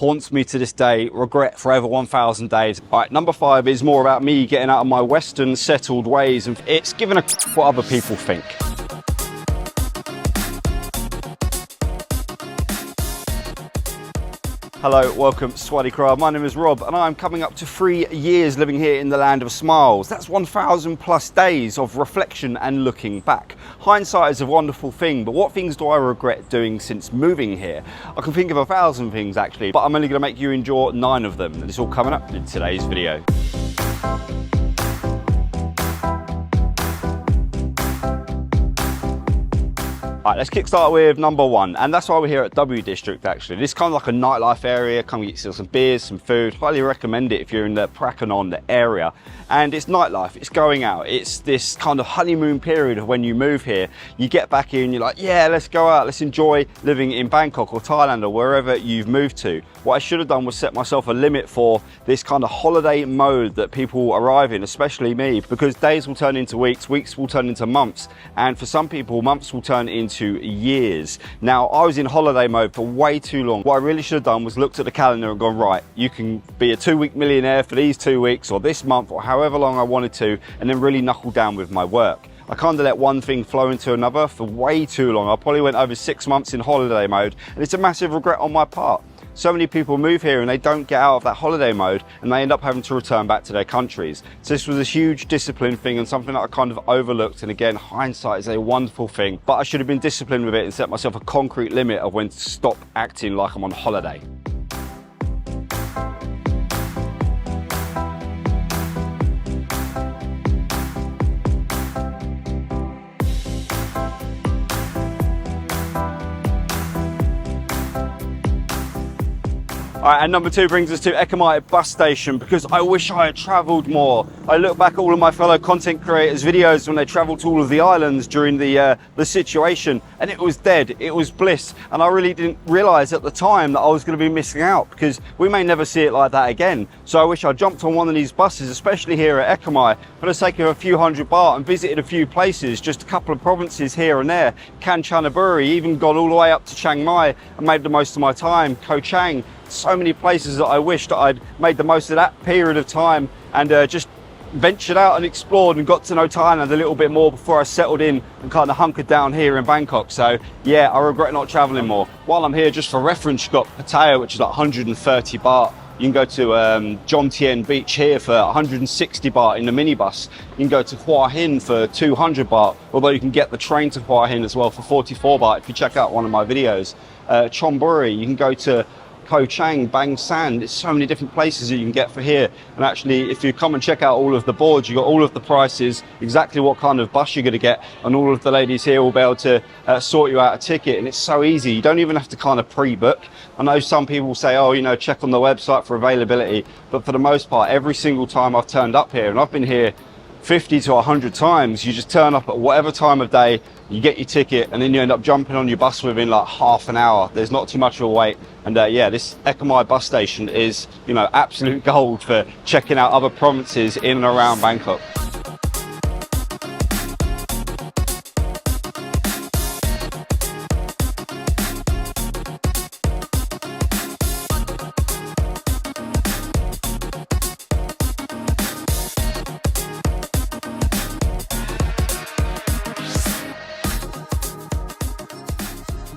haunts me to this day, regret forever 1000 days. All right, number 5 is more about me getting out of my Western settled ways, and it's given a what other people think. Hello, welcome to Swaddy Crowd. My name is Rob and I'm coming up to 3 years living here in the land of smiles. That's 1000 plus days of reflection and looking back. Hindsight is a wonderful thing, but what things do I regret doing since moving here? I can think of 1000 things actually, but I'm only going to make you endure 9 of them. And it's all coming up in today's video. All right, let's kickstart with number 1, and that's why we're here at W District actually. This is kind of like a nightlife area. Come get yourself some beers, some food. Highly recommend it if you're in the Prakannon area. And it's nightlife, it's going out. It's this kind of honeymoon period of when you move here. You get back here and you're like, yeah, let's go out, let's enjoy living in Bangkok or Thailand or wherever you've moved to. What I should have done was set myself a limit for this kind of holiday mode that people arrive in, especially me, because days will turn into weeks, weeks will turn into months, and for some people, months will turn into years. Now, I was in holiday mode for way too long. What I really should have done was looked at the calendar and gone, right, you can be a 2-week millionaire for these 2 weeks or this month or however long I wanted to, and then really knuckle down with my work. I kind of let one thing flow into another for way too long. I probably went over 6 months in holiday mode, and it's a massive regret on my part. So many people move here and they don't get out of that holiday mode and they end up having to return back to their countries. So this was a huge discipline thing and something that I kind of overlooked. And again, hindsight is a wonderful thing, but I should have been disciplined with it and set myself a concrete limit of when to stop acting like I'm on holiday. All right, and number 2 brings us to Ekamai bus station, because I wish I had travelled more. I look back at all of my fellow content creators' videos when they travelled to all of the islands during the situation, and it was dead, it was bliss, and I really didn't realise at the time that I was going to be missing out, because we may never see it like that again. So I wish I jumped on one of these buses, especially here at Ekamai, for the sake of a few hundred baht, and visited a few places, just a couple of provinces here and there, Kanchanaburi, even gone all the way up to Chiang Mai and made the most of my time, Ko Chang. So many places that I wish that I'd made the most of that period of time and just ventured out and explored and got to know Thailand a little bit more before I settled in and kind of hunkered down here in Bangkok. So yeah, I regret not traveling more. While I'm here, just for reference, you've got Pattaya, which is like 130 baht. You can go to Jomtien Beach here for 160 baht in the minibus. You can go to Hua Hin for 200 baht, although you can get the train to Hua Hin as well for 44 baht if you check out one of my videos. Chonburi, you can go to Ko Chang, Bang San. There's so many different places that you can get for here. And actually, if you come and check out all of the boards, you've got all of the prices, exactly what kind of bus you're going to get, and all of the ladies here will be able to sort you out a ticket. And it's so easy. You don't even have to kind of pre-book. I know some people say, oh, you know, check on the website for availability. But for the most part, every single time I've turned up here, and I've been here 50 to 100 times, you just turn up at whatever time of day, you get your ticket, and then you end up jumping on your bus within like half an hour. There's not too much of a wait. And yeah, this Ekamai bus station is, you know, absolute gold for checking out other provinces in and around Bangkok.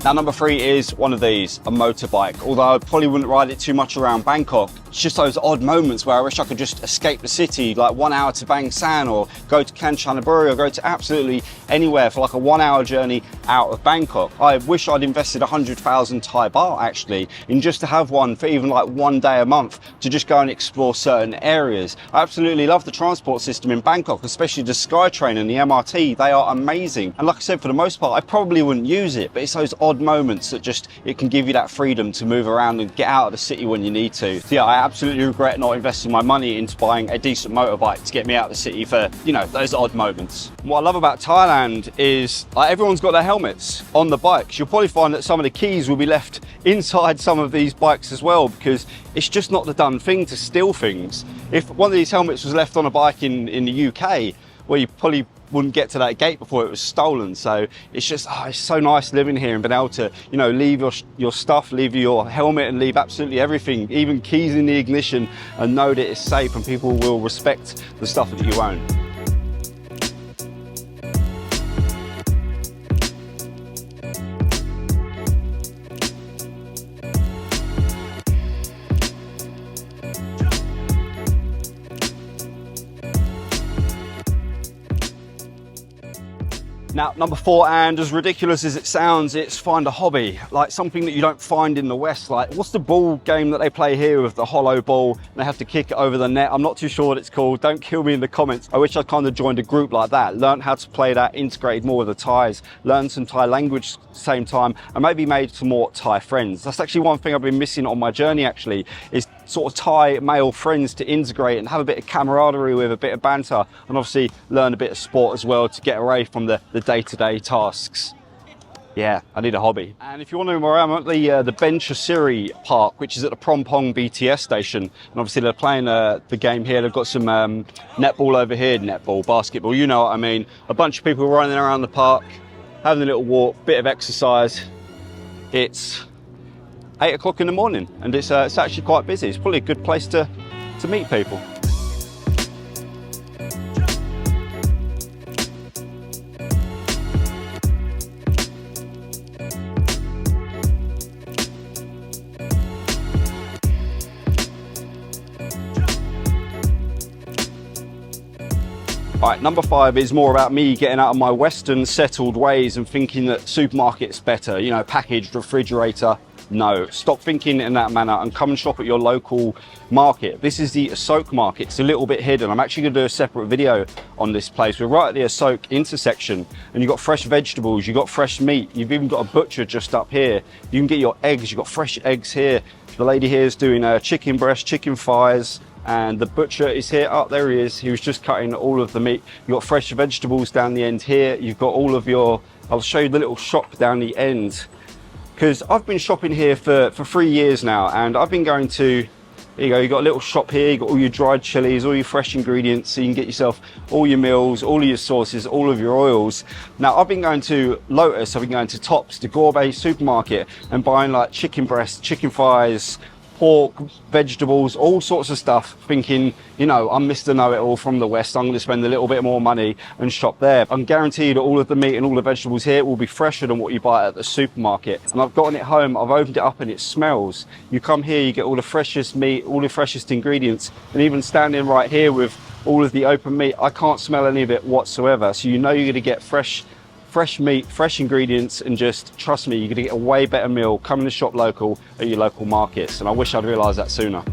Now, number 3 is one of these, a motorbike. Although I probably wouldn't ride it too much around Bangkok, it's just those odd moments where I wish I could just escape the city, like 1 hour to Bang San or go to Kanchanaburi or go to absolutely anywhere for like a 1 hour journey out of Bangkok. I wish I'd invested 100,000 Thai baht actually in just to have one for even like 1 day a month to just go and explore certain areas. I absolutely love the transport system in Bangkok, especially the SkyTrain and the MRT. They are amazing. And like I said, for the most part, I probably wouldn't use it, but it's those odd moments that just, it can give you that freedom to move around and get out of the city when you need to. So yeah, I absolutely regret not investing my money into buying a decent motorbike to get me out of the city for, you know, those odd moments. What I love about Thailand is like everyone's got their helmets on the bikes. You'll probably find that some of the keys will be left inside some of these bikes as well, because it's just not the done thing to steal things. If one of these helmets was left on a bike in the UK, where you probably wouldn't get to that gate before it was stolen. So it's just, it's so nice living here and being able to, you know, leave your stuff, leave your helmet and leave absolutely everything, even keys in the ignition, and know that it's safe and people will respect the stuff that you own. Now, number 4, and as ridiculous as it sounds, it's find a hobby, like something that you don't find in the West. Like, what's the ball game that they play here with the hollow ball and they have to kick it over the net? I'm not too sure what it's called. Don't kill me in the comments. I wish I'd kind of joined a group like that, learned how to play that, integrated more with the Thais, learned some Thai language at the same time, and maybe made some more Thai friends. That's actually one thing I've been missing on my journey, actually, is sort of Thai male friends to integrate and have a bit of camaraderie with, a bit of banter, and obviously learn a bit of sport as well to get away from the day-to-day tasks. Yeah, I need a hobby. And if you want to know where I'm at, the Benchasiri Park, which is at the Prompong BTS station, and obviously they're playing the game here. They've got some netball over here, netball, basketball, you know what I mean. A bunch of people running around the park, having a little walk, bit of exercise. It's 8 o'clock in the morning and it's actually quite busy. It's probably a good place to meet people. All right, number 5 is more about me getting out of my Western settled ways and thinking that supermarket's better, you know, packaged, refrigerator. No, stop thinking in that manner and come and shop at your local market. This is the Asok market. It's a little bit hidden. I'm actually going to do a separate video on this place. We're right at the Asok intersection and you've got fresh vegetables, you've got fresh meat, you've even got a butcher just up here. You can get your eggs, you've got fresh eggs here. The lady here is doing chicken breast, chicken thighs, and the butcher is here. Oh, there he is. He was just cutting all of the meat. You've got fresh vegetables down the end here. You've got all of your, I'll show you the little shop down the end, because I've been shopping here for 3 years now, and I've been going to, here you go, you've got a little shop here, you've got all your dried chilies, all your fresh ingredients, so you can get yourself all your meals, all of your sauces, all of your oils. Now, I've been going to Lotus, I've been going to Tops, the Gourmet supermarket, and buying like chicken breasts, chicken thighs, pork, vegetables, all sorts of stuff, thinking, you know, I'm Mr. Know-It-All from the West, I'm going to spend a little bit more money and shop there. I'm guaranteed that all of the meat and all the vegetables here will be fresher than what you buy at the supermarket. And I've gotten it home, I've opened it up and it smells. You come here, you get all the freshest meat, all the freshest ingredients, and even standing right here with all of the open meat, I can't smell any of it whatsoever. So you know you're going to get fresh meat, fresh ingredients, and just trust me, you're going to get a way better meal coming to shop local at your local markets. And I wish I'd realised that sooner.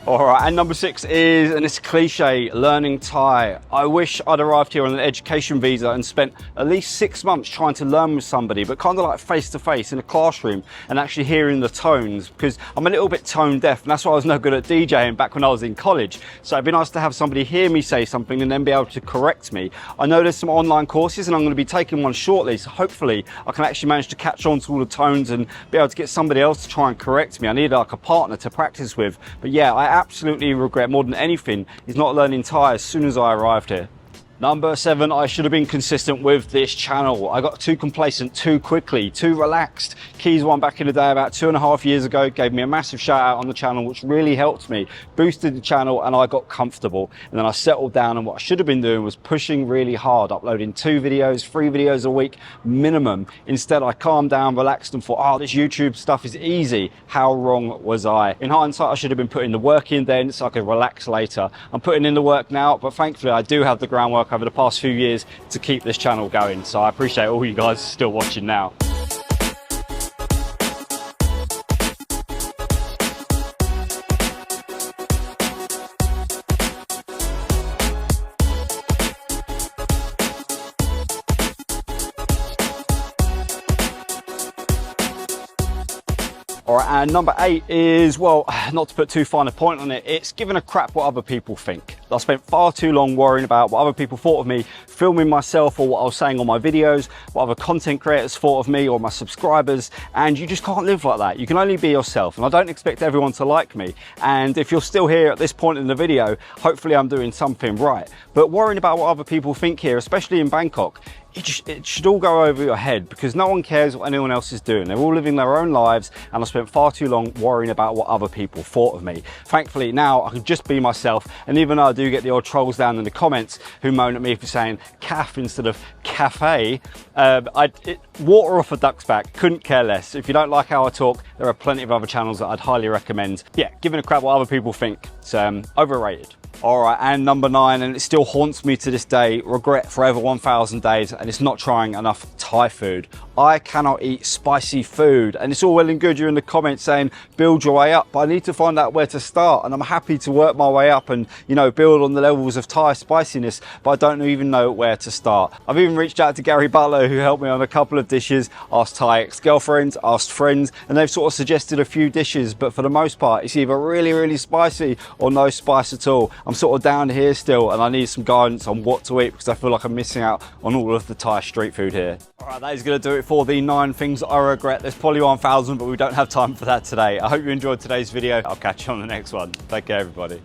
All right, and number 6 is, and it's cliche, learning Thai. I wish I'd arrived here on an education visa and spent at least 6 months trying to learn with somebody, but kind of like face to face in a classroom and actually hearing the tones, because I'm a little bit tone deaf, and that's why I was no good at DJing back when I was in college. So it'd be nice to have somebody hear me say something and then be able to correct me. I know there's some online courses and I'm going to be taking one shortly, so hopefully I can actually manage to catch on to all the tones and be able to get somebody else to try and correct me. I need like a partner to practice with. But yeah, I absolutely regret more than anything is not learning Thai as soon as I arrived here. Number 7, I should have been consistent with this channel. I got too complacent too quickly, too relaxed. Keys one back in the day about 2.5 years ago gave me a massive shout out on the channel, which really helped me, boosted the channel, and I got comfortable. And then I settled down, and what I should have been doing was pushing really hard, uploading 2 videos, 3 videos a week minimum. Instead, I calmed down, relaxed, and thought, oh, this YouTube stuff is easy. How wrong was I? In hindsight, I should have been putting the work in then so I could relax later. I'm putting in the work now, but thankfully I do have the groundwork over the past few years to keep this channel going, so I appreciate all you guys still watching now. All right, and number 8 is, well, not to put too fine a point on it, it's giving a crap what other people think. I spent far too long worrying about what other people thought of me, filming myself or what I was saying on my videos, what other content creators thought of me or my subscribers, and you just can't live like that. You can only be yourself, and I don't expect everyone to like me. And if you're still here at this point in the video, hopefully I'm doing something right. But worrying about what other people think here, especially in Bangkok, it should all go over your head, because no one cares what anyone else is doing. They're all living their own lives, and I spent far too long worrying about what other people thought of me. Thankfully now I can just be myself, and even though I do get the odd trolls down in the comments who moan at me for saying calf instead of cafe, water off a duck's back, couldn't care less. If you don't like how I talk, there are plenty of other channels that I'd highly recommend. Yeah, giving a crap what other people think. It's overrated. All right, and number 9, and it still haunts me to this day, regret forever 1000 days, and it's not trying enough Thai food. I cannot eat spicy food, and it's all well and good you're in the comments saying build your way up, but I need to find out where to start, and I'm happy to work my way up and, you know, build on the levels of Thai spiciness, but I don't even know where to start. I've even reached out to Gary Butler, who helped me on a couple of dishes, asked Thai ex-girlfriends, asked friends, and they've sort of suggested a few dishes, but for the most part it's either really, really spicy or no spice at all. I'm sort of down here still, and I need some guidance on what to eat, because I feel like I'm missing out on all of the Thai street food here. All right, that is going to do it for the 9 things I regret. There's probably 1000, but we don't have time for that today. I hope you enjoyed today's video. I'll catch you on the next one. Take care, everybody.